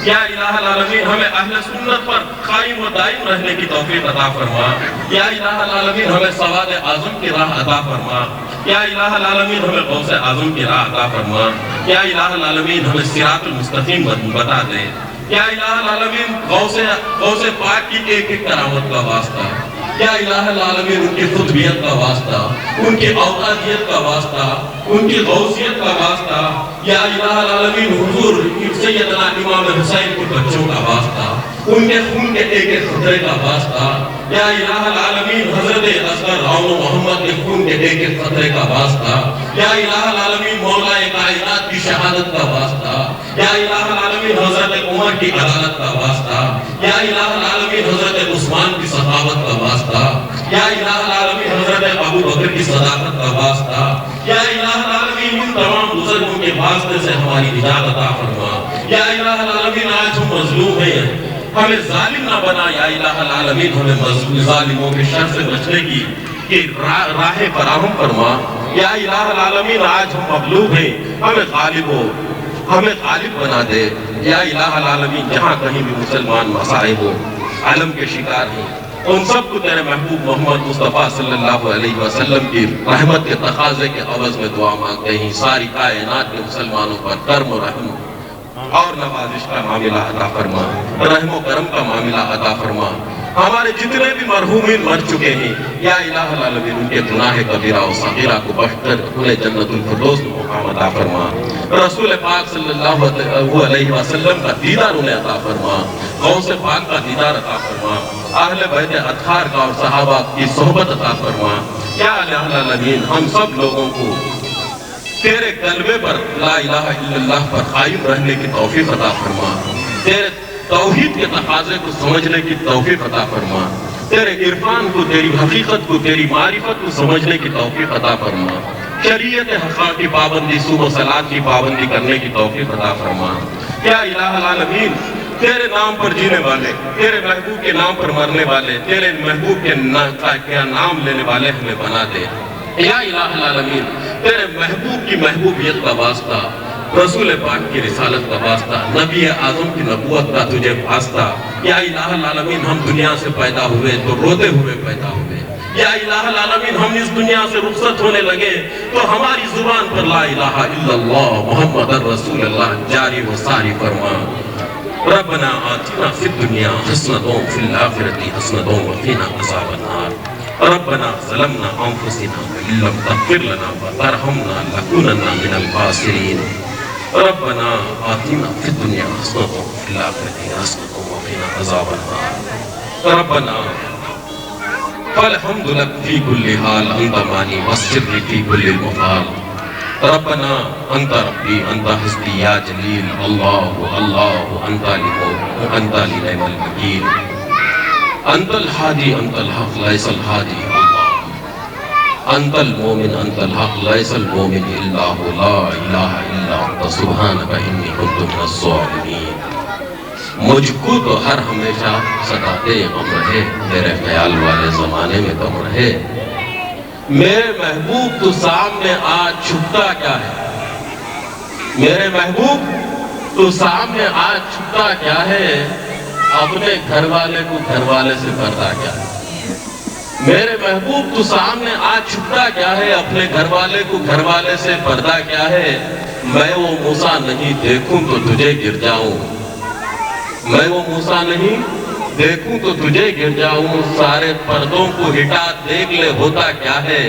یا الہ العالمین ہمیں اہل سنت پر قائم و دائم رہنے کی توفیق عطا فرما۔ یا الہ العالمین ہمیں سواد اعظم کی راہ عطا فرما۔ یا الہ العالمین ہمیں غوث اعظم کی راہ عطا فرما۔ یا الہ العالمین ہمیں صراط المستقیم بتا دے۔ یا الہ العالمین غوث پاک کی ایک ایک کرامت کا واسطہ، یا الہ العالمین ان کی خطبیت کا واسطہ، ان کی اوقادیت کا واسطہ، ان کی غوثیت کا واسطہ، یا الہ العالمین حضور سیدنا امام حسین کے بچوں کا واسطہ، ان کے خون کے ایک ایک قطرے کا واسطہ، یا الہ العالمین حضرت اصغر عون محمد کے خون کے ایک ایک قطرے کا واسطہ، یا الہ العالمین مولا کائنات کی شہادت کا واسطہ، یا الہ العالمین حضرت عمر کی عدالت کا واسطہ، یا الہ العالمین حضرت عثمان کی سخاوت کا واسطہ، یا الہ العالمین حضرت ابو بکر کی صداقت کا واسطہ، یا الہ العالمین ان تمام بزرگوں کے واسطے سے ہماری نجات عطا فرما۔ یا الہ العالمین آج ہم مظلوم ہیں، ہمیں ظالم نہ بنا۔ یا الہ العالمین ہمیں ظالموں کے شر سے بچنے کی راہ فراہم فرما۔ یا الہ العالمین آج ہم مغلوب ہیں، ہمیں غالب بنا دے۔ یا الہ العالمین جہاں کہیں بھی مسلمان مسائب ہو، عالم کے شکار ہیں، ان سب کو تیرے محبوب محمد مصطفیٰ صلی اللہ علیہ وسلم کی رحمت کے تقاضے کے عوض میں دعا مانگتے ہیں۔ ساری کائنات کے مسلمانوں پر کرم و رحم اور نوازش کا معاملہ عطا فرما، رحم و کرم کا معاملہ عطا فرما۔ ہمارے جتنے بھی مرحومین مر چکے ہیں، یا الہ العالمین ان کے گناہ کبیرہ و صغیرہ کو بخش کر انہیں جنت الفردوس میں مقام عطا فرما۔ رسول پاک صلی اللہ علیہ وسلم کا دیدار انہیں عطا فرما، غوث پاک کا دیدار عطا فرما، اہل بیت اطہار کا اور صحابہ کی صحبت عطا فرما۔ یا الہ العالمین ہم سب لوگوں کو تیرے کلمے پر، لا الہ الا اللہ پر قائم رہنے کی توفیق عطا فرما، تیرے توحید کے تقاضے کو سمجھنے کی توفیق عطا فرما، تیرے عرفان کو، تیری حقیقت کو، تیری معرفت کو سمجھنے کی توفیق عطا فرما، شریعت حقا کی پابندی، صبح و صلاۃ کی پابندی کرنے کی توفیق عطا فرما۔ یا الہ العالمین تیرے نام پر جینے والے، تیرے محبوب کے نام پر مرنے والے، تیرے محبوب کے نام لینے والے ہمیں بنا دے۔ یا الہ العالمین تیرے محبوب کی محبوبیت کا واسطہ، رسول پاک کی رسالت کا واسطہ، نبی اعظم کی نبوت کا تجھے واسطہ۔ یا الہ العالمین ہم دنیا سے پیدا ہوئے تو روتے ہوئے پیدا ہوئے۔ یا الہ العالمین ہم اس دنیا سے رخصت ہونے لگے تو ہماری زبان پر لا الہ الا اللہ محمد رسول اللہ جاری و ساری فرما۔ ربنا آتنا فی الدنیا حسنۃ وفی الآخرۃ حسنۃ وقنا عذاب النار۔ ربنا ظلمنا انفسنا وان لم تغفر لنا وترحمنا لنكونن من الخاسرین۔ ربنا آتنا فی الدنیا حسنۃ وفی الآخرۃ حسنۃ وقنا عذاب النار۔ ربنا فالحمد لك في كل حال، انت مانی والسر في كل المقال۔ ربنا انت ربی انت حسبی یا جلیل، اللہ اللہ انت لنعم الوکیل، انت الحادی انت الحق لیس الحادی اللہ، انت المومن انت الحق لیس المومن الا ہو، لا الہ الا انت سبحانک انی کنت من الظالمین۔ مجھ کو تو ہر ہمیشہ ستاتے غم رہے، تیرے خیال والے زمانے میں کم رہے۔ میرے محبوب تو سامنے آج چھپتا کیا ہے، میرے محبوب تو سامنے آج چھپتا کیا ہے، اپنے گھر والے کو گھر والے سے پردہ کیا ہے۔ میرے محبوب تو سامنے آج چھپتا کیا ہے، اپنے گھر والے کو گھر والے سے پردہ کیا ہے۔ میں وہ موسیٰ نہیں دیکھوں تو تجھے گر جاؤں، میں وہ موسیٰ نہیں دیکھوں تو تجھے گر جاؤں، سارے پردوں کو ہٹا دیکھ لے ہوتا کیا ہے۔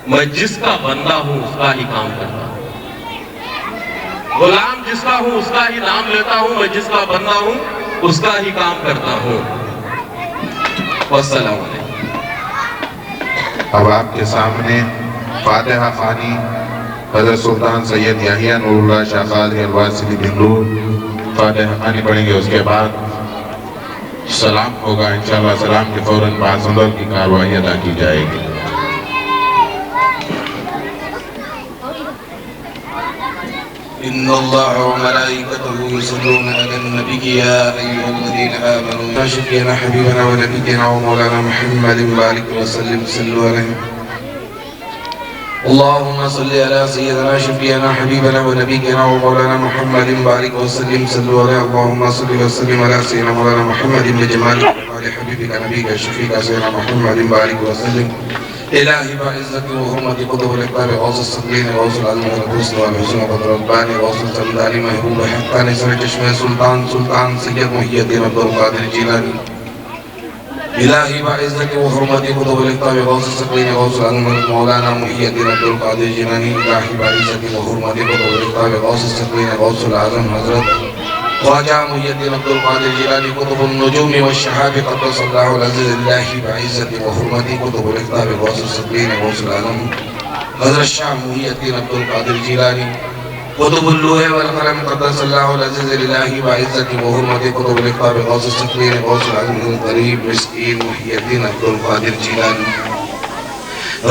میں جس کا بندہ ہوں اس کا ہی کام کرتا ہوں، غلام جس کا ہوں اس کا ہی نام لیتا ہوں، میں جس کا بندہ ہوں اس کا ہی کام کرتا ہوں۔ والسلام علیکم۔ اب آپ کے سامنے فاتحہ خوانی حضرت سلطان سید یحییٰ نور اللہ شاہ قادری الواسطی بنگلور فاتحہ خوانی پڑھیں گے، اس کے بعد سلام ہوگا انشاءاللہ۔ سلام کے فوراً بعد صدر کی کارروائی ادا کی جائے گی۔ إن الله وملائكته يصلون على النبي يا أيها الذين آمنوا يا شفيعنا حبيبنا ونبينا ومولانا محمد بارك وسلم صلوا عليه. اللهم صل على سيدنا شفيعنا حبيبنا ونبينا ومولانا محمد بارك وسلم صلوا عليه. اللهم صل وسلم على سيدنا مولانا محمد بجمالك وعلى حبيبك نبيك شفيعك سيدنا محمد بارك وسلم. إلهي بعزتك وحرمتي قطب الإقبال غوث الصقلين غوث العلم والحسن والحسن وقدر الباني غوث الزمداني محبوب حقاني سر چشمہ سلطان سید محی الدین عبد القادر جیلانی. إلهي بعزتك وحرمتي قطب الإقبال غوث الصقلين غوث العلم مولانا محی الدین عبد القادر جیلانی. إلهي بعزتك وحرمتي قطب الإقبال غوث الصقلين غوث العظم حضرت خواجہ محی الدین عبد القادر جیلانی قطب النجوم والشہاب قدس اللہ العزیز. اللہ بعزت وحرمتی قطب الاقطاب غوث الصقلین غوث العالم حضرت شاہ محی الدین عبد القادر جیلانی قطب اللوح والقلم قدس اللہ العزیز. اللہ بعزت وحرمتی قطب الاقطاب غوث الصقلین غوث العالم غریب مسکین محی الدین عبد القادر جیلانی.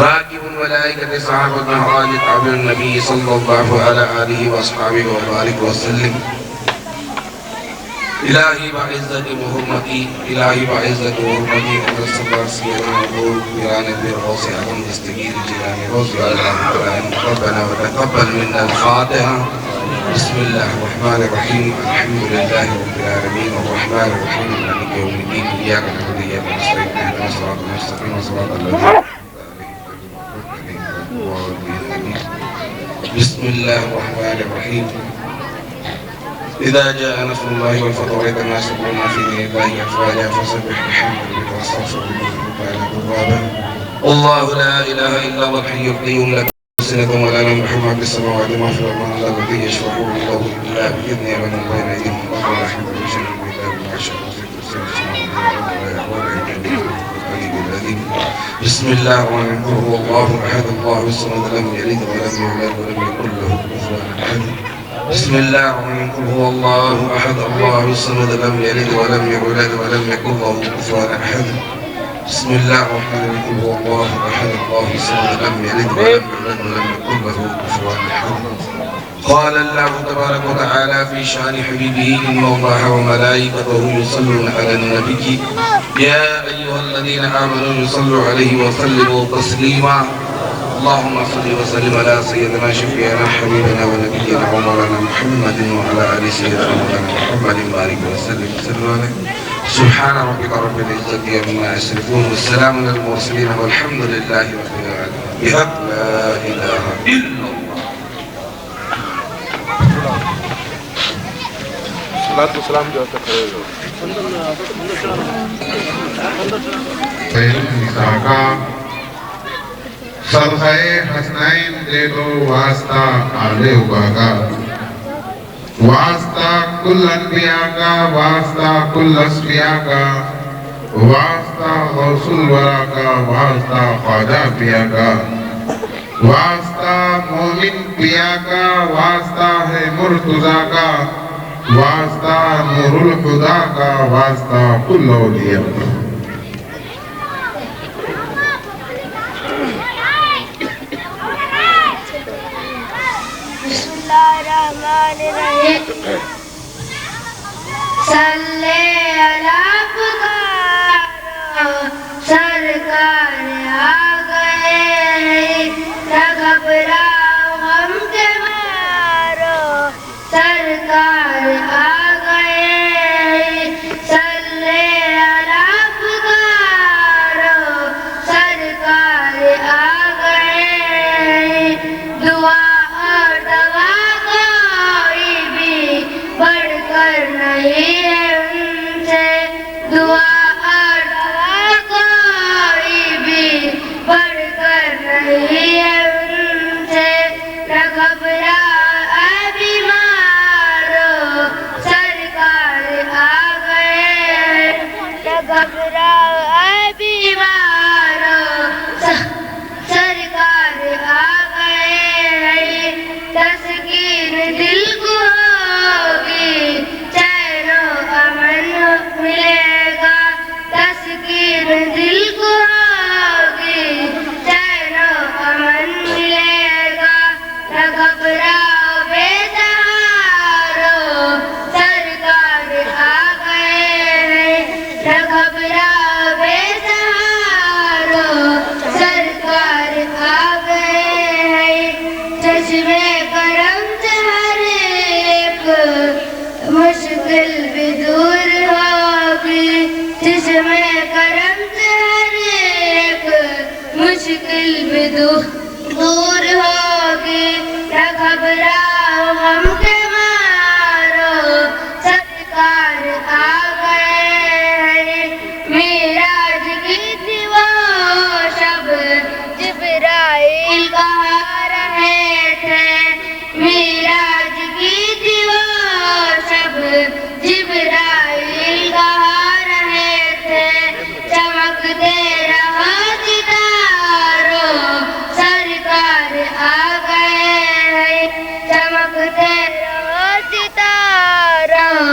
راکب الملائکۃ صحابۃ حاجت عبد النبی صلی اللہ علیہ آلہ واصحابہ وبارک وسلم. إلهي بعزة وحرمتي إلهي بعزة وحرمتي حضرت سرکار سیدنا ابو پیران پیر غوث اعظم دستگیر جیلانی غوث العالم. ربنا وتقبل منا الفاتحة. بسم الله الرحمن الرحيم. الحمد لله رب العالمين الرحمن الرحيم مالك يوم الدين إياك نعبد وإياك نستعين اهدنا الصراط المستقيم صراط الذين أنعمت عليهم. بسم الله الرحمن الرحيم. إذا جاء نصر الله والفتح ورأيت الناس يدخلون في دين الله أفواجا فسبح بحمد ربك واستغفره إنه كان توابا. الله لا إله إلا هو الحي القيوم لا سنة ولا نوم له ما في السماوات وما في الأرض من ذا الذي يشفع عنده إلا بإذنه ومن بين أيديهم ولا حول ولا شيء إلا بالله في كرسي السماوات والأرض بسم الله الرحمن الرحيم. هو الله أحد الله الصمد لم يلد ولم يولد ولم يكن له كفوا أحد. بسم الله الرحمن الرحيم. هو الله أحد الله الصمد لم يلد ولم يولد ولم يكن له كفوا أحد. بسم الله الرحمن الرحيم. هو الله أحد الله الصمد لم يلد ولم يولد ولم يكن له كفوا أحد. قال الله تبارك وتعالى في شأن حبيبه إن الله وملائكته يصلون على النبي يا أيها الذين آمنوا صلوا عليه وسلموا تسليما. اللهم صل وسلم على سيدنا شفيعنا حبيبنا ونبينا ومولانا محمد وعلى آل سيدنا مولانا محمد بارك وسلم صلوا عليه. سبحان ربك رب العزة عما يصفون والسلام على المرسلين والحمد لله رب العالمين. بحق لا إله إلا الله. صلاة والسلام جو صدقہ حسنین دے دو واسطہ آلے اباگا، واسطہ کل انبیاء کا، واسطہ کل اسفیاء کا، واسطہ غوث الورا کا، واسطہ خواجہ پیا کا، واسطہ مومن پیا کا، واسطہ ہے مرتضیٰ کا، واسطہ نور الخدا کا، واسطہ کل اولیاء کا. صلی اللہ پکارو سرکار آ گئے، نہ گھبراؤ غم کے مارو سرکار آ گئے. صلی اللہ پکارو سرکار آ گئے. دعا اور دوا کوئی بھی بڑھ کر نہیں ہے ان سے، دعا اور دوا کوئی بھی بڑھ کر نہیں ہے ان سے. نہ گھبراؤ اے بیمارو دور ہوگی نہ گھبراؤ غم کے مارو سرکار آ گئے ہیں معراج کی تھی وہ شب جبرائیل کہا رہے تھے معراج کی تھی وہ شب جبرائیل کہا رہے تھے چمکتے رہو ستاروں سرکار آ گئے ہیں چمکتے رہو ستاروں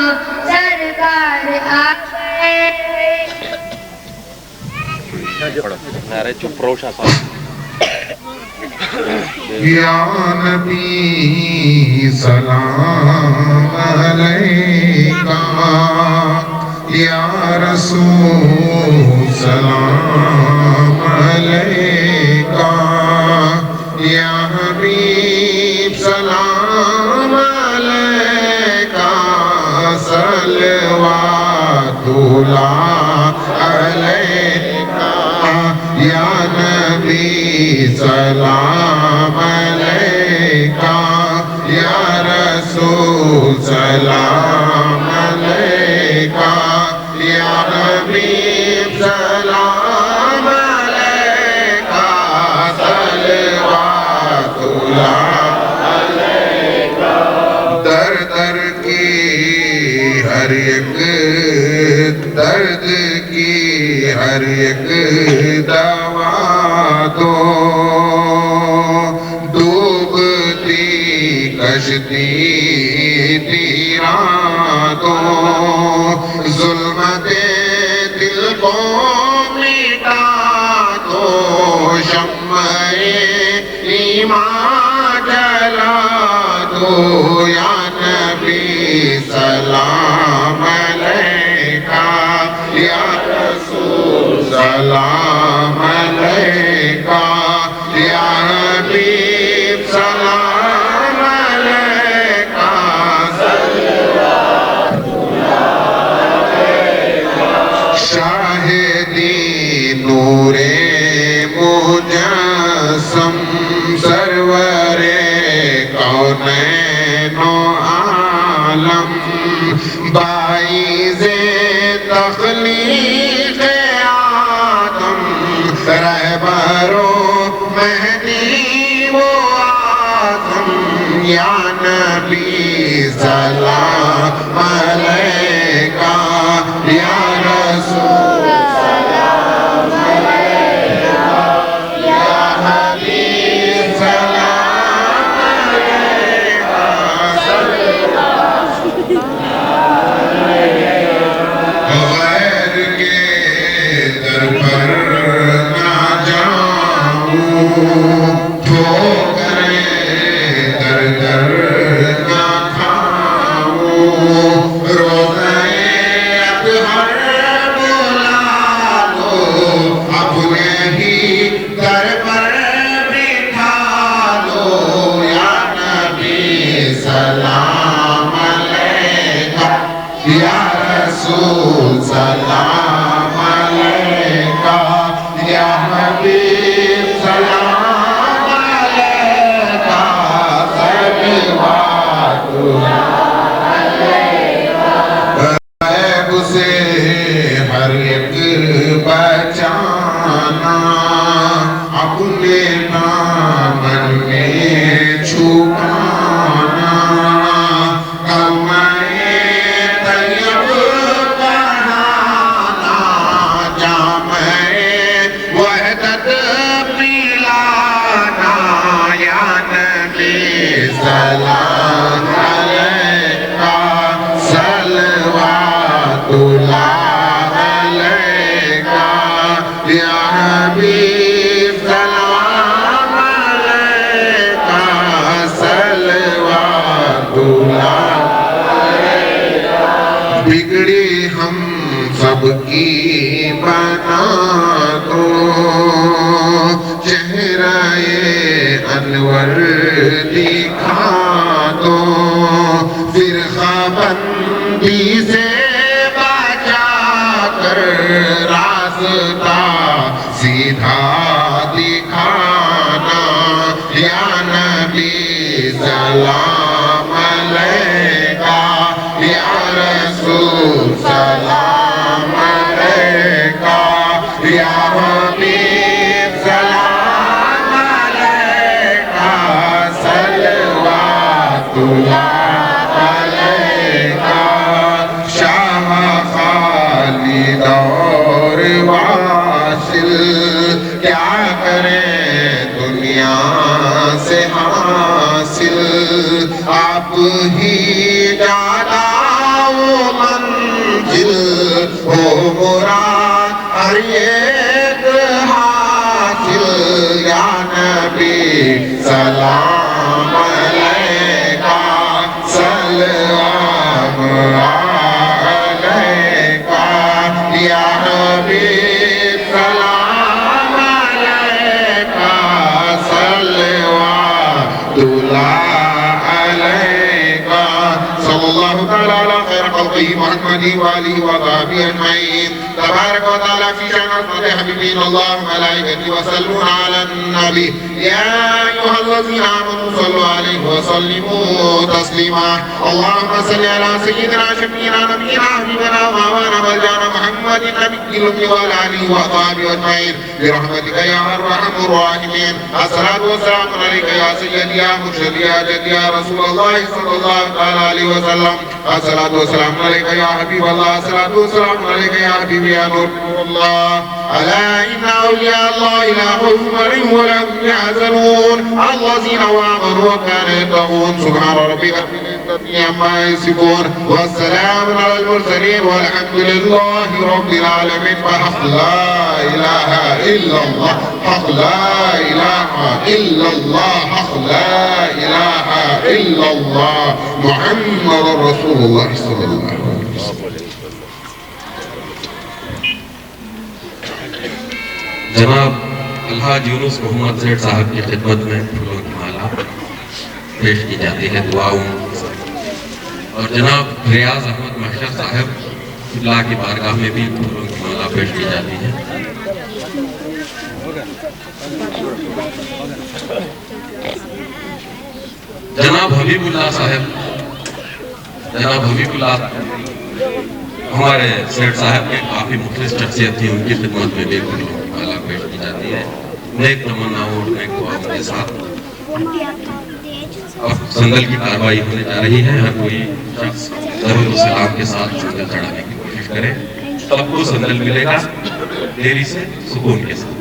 سرکار آ گئے ہیں نعرہ چپ رو شاہ صاحب یا نبی سلام علیکہ یا رسول سلام علیکہ یا حبیب سلام علیکہ صلوات اللہ علیکہ یا نبی سلام علیکہ یا رسول سلام علیکہ یا حبیب سلام علیکہ صلوات اللہ علیکہ در در کی ہر ایک درد کی ہر ایک دوا دو ڈوبتی کشتی تیرا دو ظلمت دل کو مٹا دو شمع ایمان جلا دو یا نبی سلام علیکہ یا رسول سلام علیکہ یا حبیب سلام علیکہ صلوات اللہ علیکہ شاہدی نور مجسم سرور کونین و عالم باعث تخلیق آدم رہبر و مہدی و آدم یا نبی سلام علیکہ یا رسول سلام علیکہ یا حبیب سلام علیکہ غیر کے در پر نہ جاؤں ٹھوکریں در در نہ کھاؤں روزہ اطہر بلا لو اپنے ہی در پر بٹھا لو یا نبی سلام علیکہ یا رسول سلام علیکہ یا حبیب سلام علیکہ صلوات اللہ علیکہ غیب سے ہر ایک بچانا اپنے دامن میں چھپانا سلام علیکہ صلوات اللہ علیکہ یا حبیب سلام علیکہ صلوات اللہ علیکہ بگڑی ہم سب کی بنا دو چہرہ انور دکھا دو فرقہ بندی سے بچا کر راستہ سیدھا دکھا نبی سلام علیکہ یا رسول سلام علیکہ یا حبیب سلام علیکہ صلوات اللہ علیکہ شاہ خالد اور واصل کیا کریں دنیا سے حاصل آپ ہی جانا وہ منزل ہو مراد ہر ایک حاصل یا نبی سلام علیکہ سلام علیکہ یا حبیب سلام علیکہ صلوات اللہ علیکہ صلی اللہ تعالی علی خیر خلقہ محمد وآلہ وصحبہ اجمعین تبارک و تعالی فی شأن رحمت حبیبین اللہ ملائکتی وسلمون علی النبی یا ایوہ الذین آمنوا صلوا علیہ وسلموا تسلیما اللہم صلی علی سیدنا شفیعنا نبینا حبیبنا مولانا مولانا محمد النبی الأمی وعلى آلہ وصحبہ اجمعین برحمتک یا ارحم الراحمین الصلاة والسلام علیک یا سیدی یا مرشد یا جد یا رسول اللہ صلی اللہ تعالی علیہ وسلم الصلاة والسلام علیک یا حبیب اللہ الصلاة والسلام علیک یا حبیب یا نور اللہ الا ان اولیاء اللہ لا خوف عليهم ولا هم يحزنون الذين آمنوا وكانوا يتقون سبحان ربك رب العزة عما يصفون والسلام على المرسلين والحمد لله رب العالمين فحق لا اله الا الله حق لا اله الا الله حق لا اله الا الله محمد رسول الله صلى الله عليه وسلم جناب الحاج یونس محمد زید صاحب کی خدمت میں پھولوں کی مالا پیش کی جاتی ہے دعاؤں اور جناب ریاض احمد محشر صاحب اللہ کی بارگاہ میں بھی پھولوں کی مالا پیش کی جاتی ہے جناب حبیب اللہ صاحب ہمارے سیٹ صاحب کے کافی مخلص شخصیت تھی ان کی خدمت میں بھی پھولوں کی مالا پیش کی جاتی ہے نیک تمناؤں اور نیک دعاؤں کے ساتھ اب سنگل کی کاروائی ہونے جا رہی ہے ہر کوئی شخص درود و سلام کے ساتھ سنگل چڑھانے کی کوشش کرے سب کو سنگل ملے گا دیری سے سکون کے ساتھ